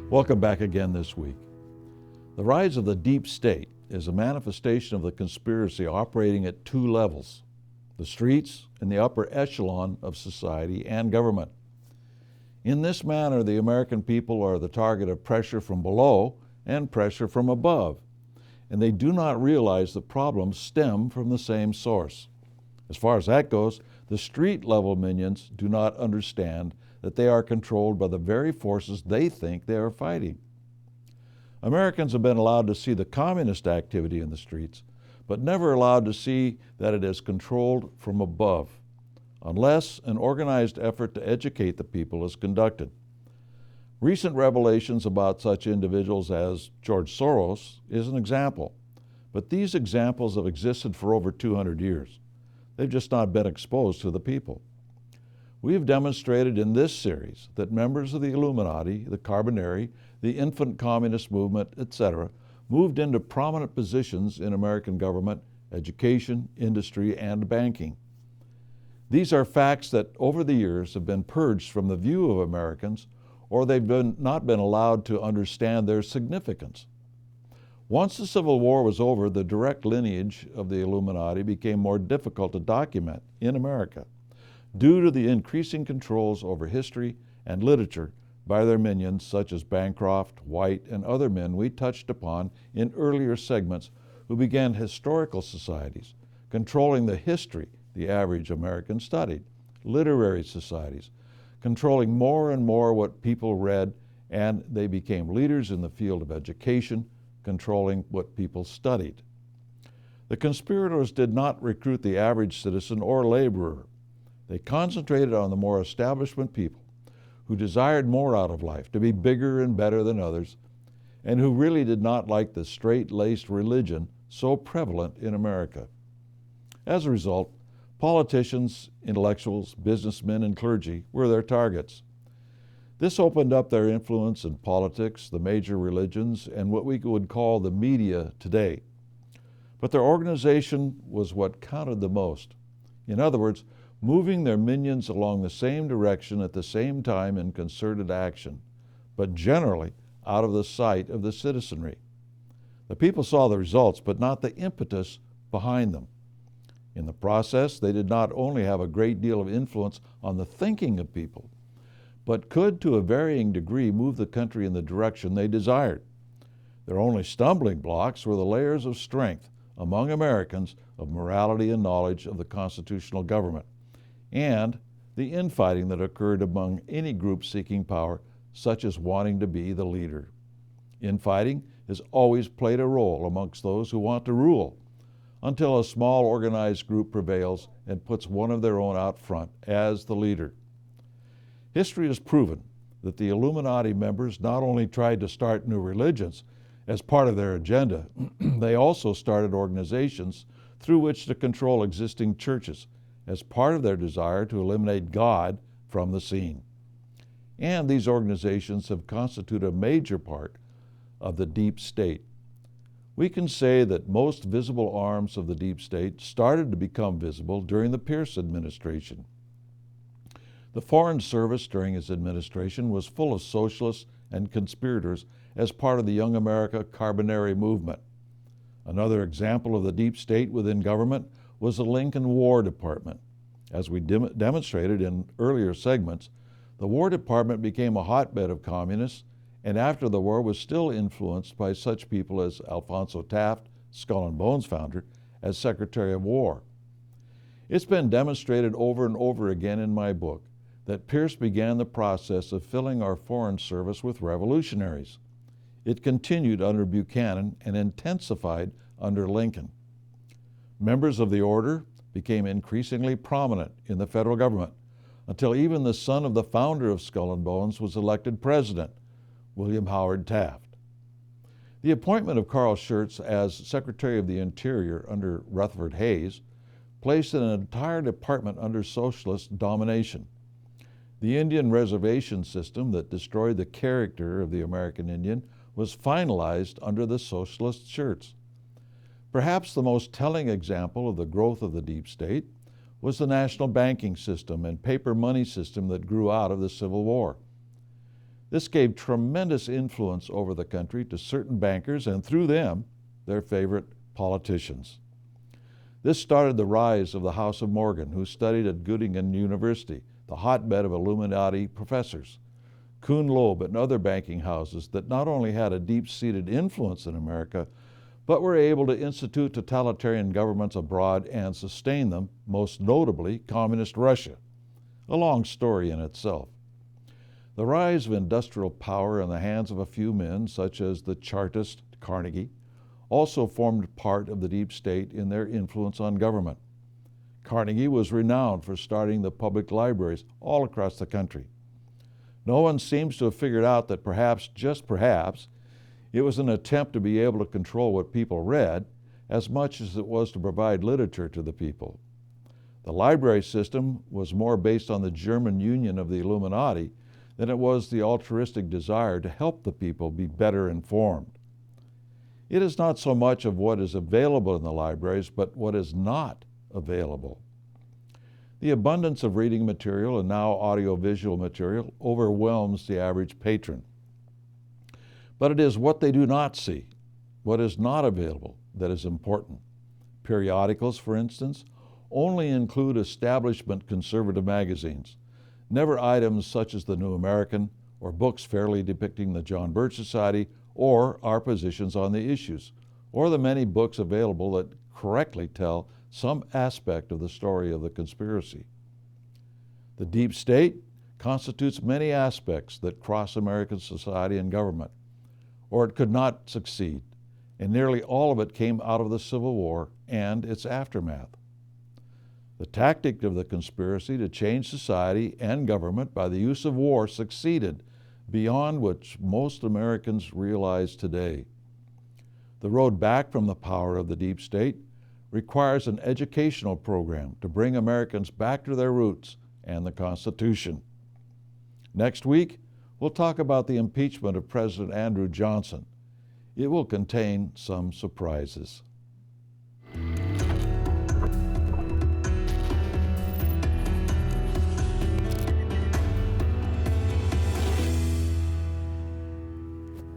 Welcome back again this week. The rise of the deep state is a manifestation of the conspiracy operating at two levels: the streets and the upper echelon of society and government. In this manner, the American people are the target of pressure from below and pressure from above, and they do not realize the problems stem from the same source. As far as that goes, the street-level minions do not understand that they are controlled by the very forces they think they are fighting. Americans have been allowed to see the communist activity in the streets, but never allowed to see that it is controlled from above, unless an organized effort to educate the people is conducted. Recent revelations about such individuals as George Soros is an example, but these examples have existed for over 200 years. They've just not been exposed to the people. We have demonstrated in this series that members of the Illuminati, the Carbonari, the infant communist movement, etc., moved into prominent positions in American government, education, industry, and banking. These are facts that over the years have been purged from the view of Americans, or they've not been allowed to understand their significance. Once the Civil War was over, the direct lineage of the Illuminati became more difficult to document in America, due to the increasing controls over history and literature by their minions such as Bancroft, White, and other men we touched upon in earlier segments who began historical societies, controlling the history the average American studied, literary societies, controlling more and more what people read, and they became leaders in the field of education, controlling what people studied. The conspirators did not recruit the average citizen or laborer. They concentrated on the more establishment people who desired more out of life, to be bigger and better than others, and who really did not like the straight-laced religion so prevalent in America. As a result, politicians, intellectuals, businessmen, and clergy were their targets. This opened up their influence in politics, the major religions, and what we would call the media today. But their organization was what counted the most. In other words, moving their minions along the same direction at the same time in concerted action, but generally out of the sight of the citizenry. The people saw the results, but not the impetus behind them. In the process, they did not only have a great deal of influence on the thinking of people, but could, to a varying degree, move the country in the direction they desired. Their only stumbling blocks were the layers of strength among Americans of morality and knowledge of the constitutional government, and the infighting that occurred among any group seeking power, such as wanting to be the leader. Infighting has always played a role amongst those who want to rule, until a small organized group prevails and puts one of their own out front as the leader. History has proven that the Illuminati members not only tried to start new religions as part of their agenda, they also started organizations through which to control existing churches as part of their desire to eliminate God from the scene. And these organizations have constituted a major part of the deep state. We can say that most visible arms of the deep state started to become visible during the Pierce administration. The Foreign Service during his administration was full of socialists and conspirators as part of the Young America Carbonari movement. Another example of the deep state within government was the Lincoln War Department. As we demonstrated in earlier segments, the War Department became a hotbed of communists, and after the war was still influenced by such people as Alphonso Taft, Skull and Bones founder, as Secretary of War. It's been demonstrated over and over again in my book that Pierce began the process of filling our Foreign Service with revolutionaries. It continued under Buchanan and intensified under Lincoln. Members of the order became increasingly prominent in the federal government until even the son of the founder of Skull and Bones was elected president, William Howard Taft. The appointment of Carl Schurz as Secretary of the Interior under Rutherford Hayes placed an entire department under socialist domination. The Indian reservation system that destroyed the character of the American Indian was finalized under the socialist Schurz. Perhaps the most telling example of the growth of the deep state was the national banking system and paper money system that grew out of the Civil War. This gave tremendous influence over the country to certain bankers and, through them, their favorite politicians. This started the rise of the House of Morgan, who studied at Göttingen University, the hotbed of Illuminati professors, Kuhn Loeb, and other banking houses that not only had a deep-seated influence in America, but were able to institute totalitarian governments abroad and sustain them, most notably Communist Russia. A long story in itself. The rise of industrial power in the hands of a few men, such as the Chartist Carnegie, also formed part of the deep state in their influence on government. Carnegie was renowned for starting the public libraries all across the country. No one seems to have figured out that perhaps, just perhaps, it was an attempt to be able to control what people read as much as it was to provide literature to the people. The library system was more based on the German Union of the Illuminati than it was the altruistic desire to help the people be better informed. It is not so much of what is available in the libraries, but what is not available. The abundance of reading material and now audiovisual material overwhelms the average patron. But it is what they do not see, what is not available, that is important. Periodicals, for instance, only include establishment conservative magazines, never items such as the New American or books fairly depicting the John Birch Society or our positions on the issues, or the many books available that correctly tell some aspect of the story of the conspiracy. The deep state constitutes many aspects that cross American society and government, or it could not succeed, and nearly all of it came out of the Civil War and its aftermath. The tactic of the conspiracy to change society and government by the use of war succeeded beyond which most Americans realize today. The road back from the power of the deep state requires an educational program to bring Americans back to their roots and the Constitution. Next week, we'll talk about the impeachment of President Andrew Johnson. It will contain some surprises.